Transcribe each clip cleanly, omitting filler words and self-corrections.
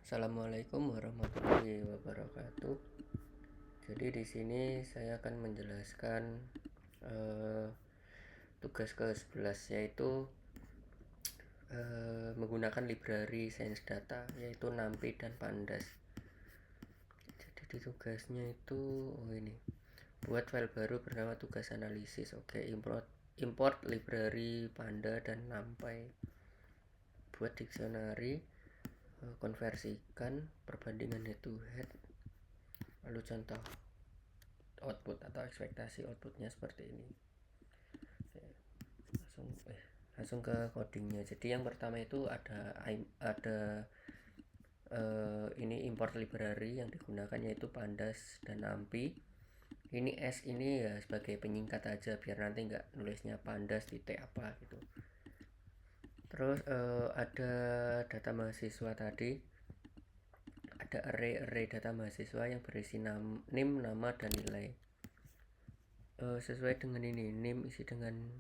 Assalamualaikum warahmatullahi wabarakatuh. Jadi di sini saya akan menjelaskan eh, tugas ke-11, yaitu menggunakan library sains data, yaitu NumPy dan Pandas. Jadi di tugasnya itu ini buat file baru bernama tugas analisis. Oke, import library Panda dan NumPy. Buat dictionary, konversikan perbandingan head to head. Lalu contoh output atau ekspektasi outputnya seperti ini. Langsung ke codingnya. Jadi yang pertama itu ada ini import library yang digunakan yaitu Pandas dan NumPy. Ini S ini ya sebagai penyingkat aja biar nanti nggak nulisnya Pandas titik apa gitu. Terus ada data mahasiswa tadi, ada array data mahasiswa yang berisi NIM, nama, dan nilai. Sesuai dengan ini, NIM isi dengan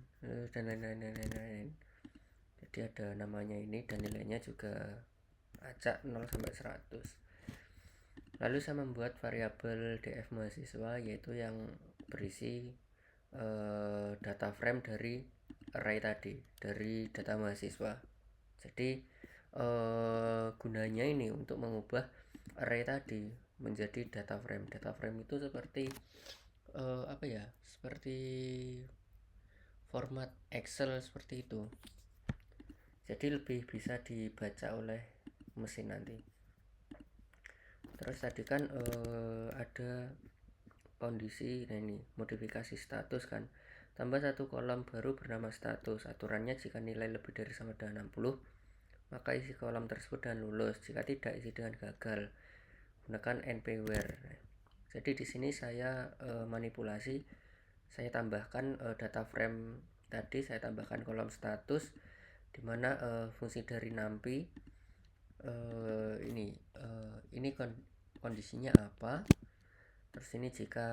dan lain-lain. Jadi ada namanya ini dan nilainya juga acak 0 sampai 100. Lalu saya membuat variabel df mahasiswa, yaitu yang berisi data frame dari array tadi, dari data mahasiswa. Jadi gunanya ini untuk mengubah array tadi menjadi data frame. Data frame itu seperti seperti format Excel seperti itu. Jadi lebih bisa dibaca oleh mesin nanti. Terus tadi kan ada kondisi, nah ini modifikasi status kan, tambah satu kolom baru bernama status. Aturannya jika nilai lebih dari sama dengan 60 maka isi kolom tersebut dengan lulus, jika tidak isi dengan gagal. Gunakan npwhere. Jadi di sini saya manipulasi, saya tambahkan data frame tadi, saya tambahkan kolom status dimana fungsi dari NumPy ini kondisinya apa, terus ini jika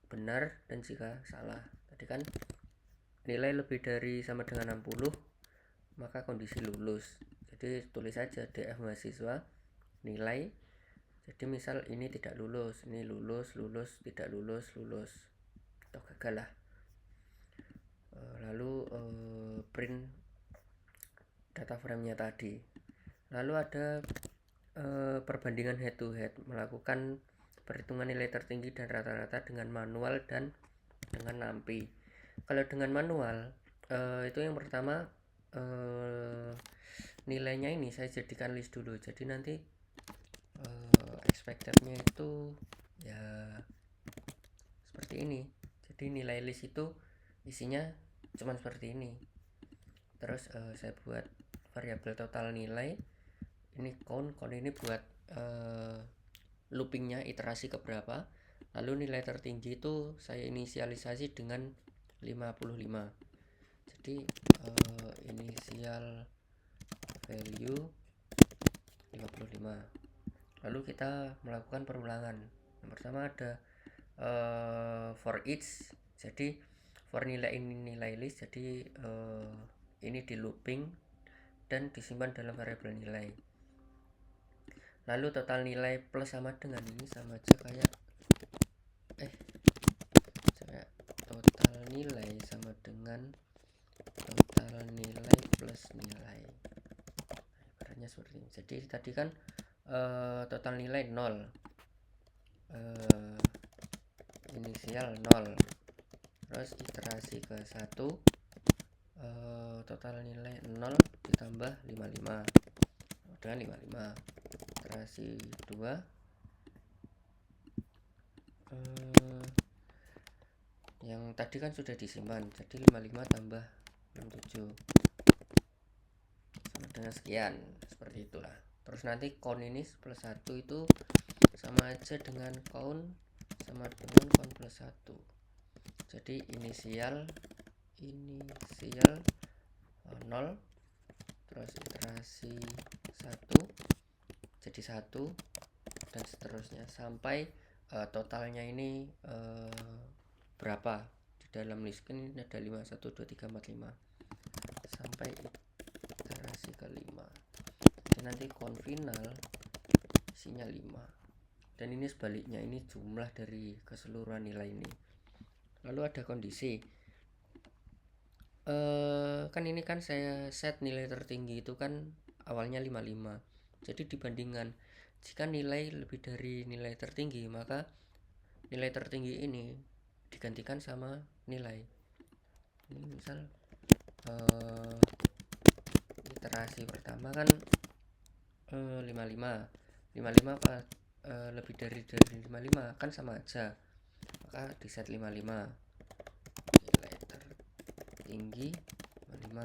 benar dan jika salah. Tadi kan nilai lebih dari sama dengan 60 maka kondisi lulus, jadi tulis saja df mahasiswa nilai. Jadi misal ini tidak lulus, ini lulus, tidak lulus, atau gagal lah. Lalu print data frame-nya tadi. Lalu ada perbandingan head to head, melakukan perhitungan nilai tertinggi dan rata-rata dengan manual dan dengan NumPy. Kalau dengan manual itu yang pertama nilainya ini saya jadikan list dulu. Jadi nanti expectednya itu ya seperti ini. Jadi nilai list itu isinya cuma seperti ini. Terus saya buat variabel total nilai, ini count ini buat loopingnya iterasi keberapa. Lalu nilai tertinggi itu saya inisialisasi dengan 55. Jadi inisial value 55. Lalu kita melakukan perulangan. Yang pertama ada for each, jadi for nilai ini nilai list, jadi ini di looping dan disimpan dalam variabel nilai. Lalu total nilai plus sama dengan ini, sama aja kayak total nilai sama dengan total nilai plus nilai. Ibaratnya seperti ini. Jadi tadi kan total nilai 0, inisial 0, terus iterasi ke 1, total nilai 0 ditambah 55 dengan 55, iterasi 2, yang tadi kan sudah disimpan, jadi 55 tambah 67 sama dengan sekian, seperti itulah. Terus nanti count ini plus 1 itu sama aja dengan count sama dengan count plus 1. Jadi inisial 0, terus iterasi 1 jadi 1, dan seterusnya sampai totalnya ini berapa. Di dalam list ini ada 5, 1, 2, 3, 4, 5 sampai iterasi ke 5. Jadi nanti count final isinya 5, dan ini sebaliknya, ini jumlah dari keseluruhan nilai ini. Lalu ada kondisi kan ini kan saya set nilai tertinggi itu kan awalnya 55. Jadi dibandingkan jika nilai lebih dari nilai tertinggi, maka nilai tertinggi ini digantikan sama nilai. Ini misal iterasi pertama kan 55 apa lebih dari 55 kan sama aja, maka di set 55 nilai tertinggi 55.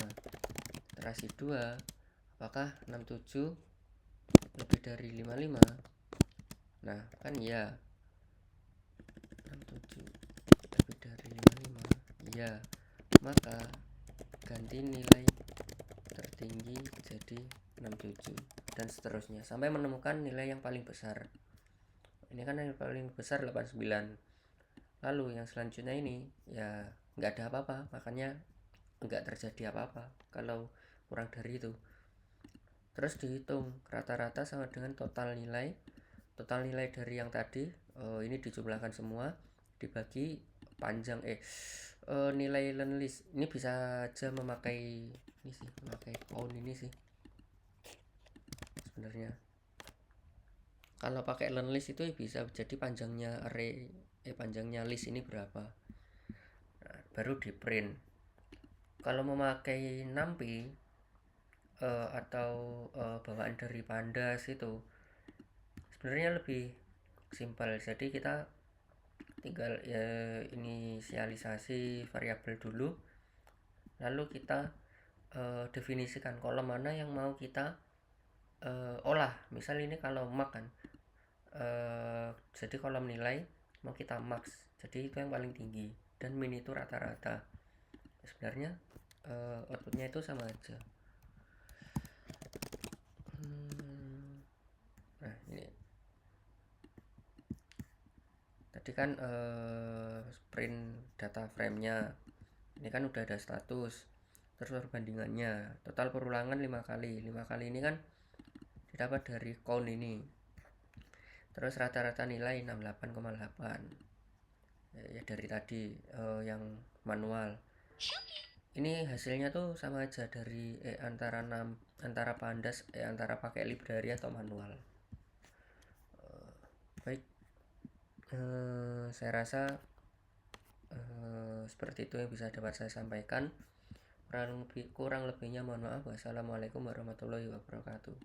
Iterasi 2 apakah 67 lebih dari 55? Nah kan ya 67 lebih dari 55 ya, maka ganti nilai tertinggi jadi 67 dan seterusnya sampai menemukan nilai yang paling besar. Ini kan yang paling besar 89. Lalu yang selanjutnya ini ya nggak ada apa-apa, makanya nggak terjadi apa-apa kalau kurang dari itu. Terus dihitung rata-rata sama dengan total nilai dari yang tadi, ini dijumlahkan semua dibagi panjang nilai learn list. Ini bisa aja memakai ini sih, memakai count ini sih sebenarnya. Kalau pakai learn list itu bisa jadi panjangnya array panjangnya list ini berapa, nah, baru di print. Kalau memakai numpy atau bawaan dari pandas itu sebenarnya lebih simpel. Jadi kita tinggal inisialisasi variabel dulu, lalu kita definisikan kolom mana yang mau kita olah. Misal ini kalau mark kan, jadi kolom nilai mau kita max, jadi itu yang paling tinggi, dan min itu rata-rata. Sebenarnya outputnya itu sama aja. Nah ini tadi kan print data frame-nya, ini kan udah ada status, terus perbandingannya total perulangan 5 kali. 5 kali ini kan didapat dari count ini, terus rata-rata nilai 68,8 ya dari tadi yang manual. Ini hasilnya tuh sama aja dari antara pandas antara pakai library atau manual. Baik, saya rasa seperti itu yang bisa dapat saya sampaikan. Kurang lebihnya mohon maaf. Wassalamualaikum warahmatullahi wabarakatuh.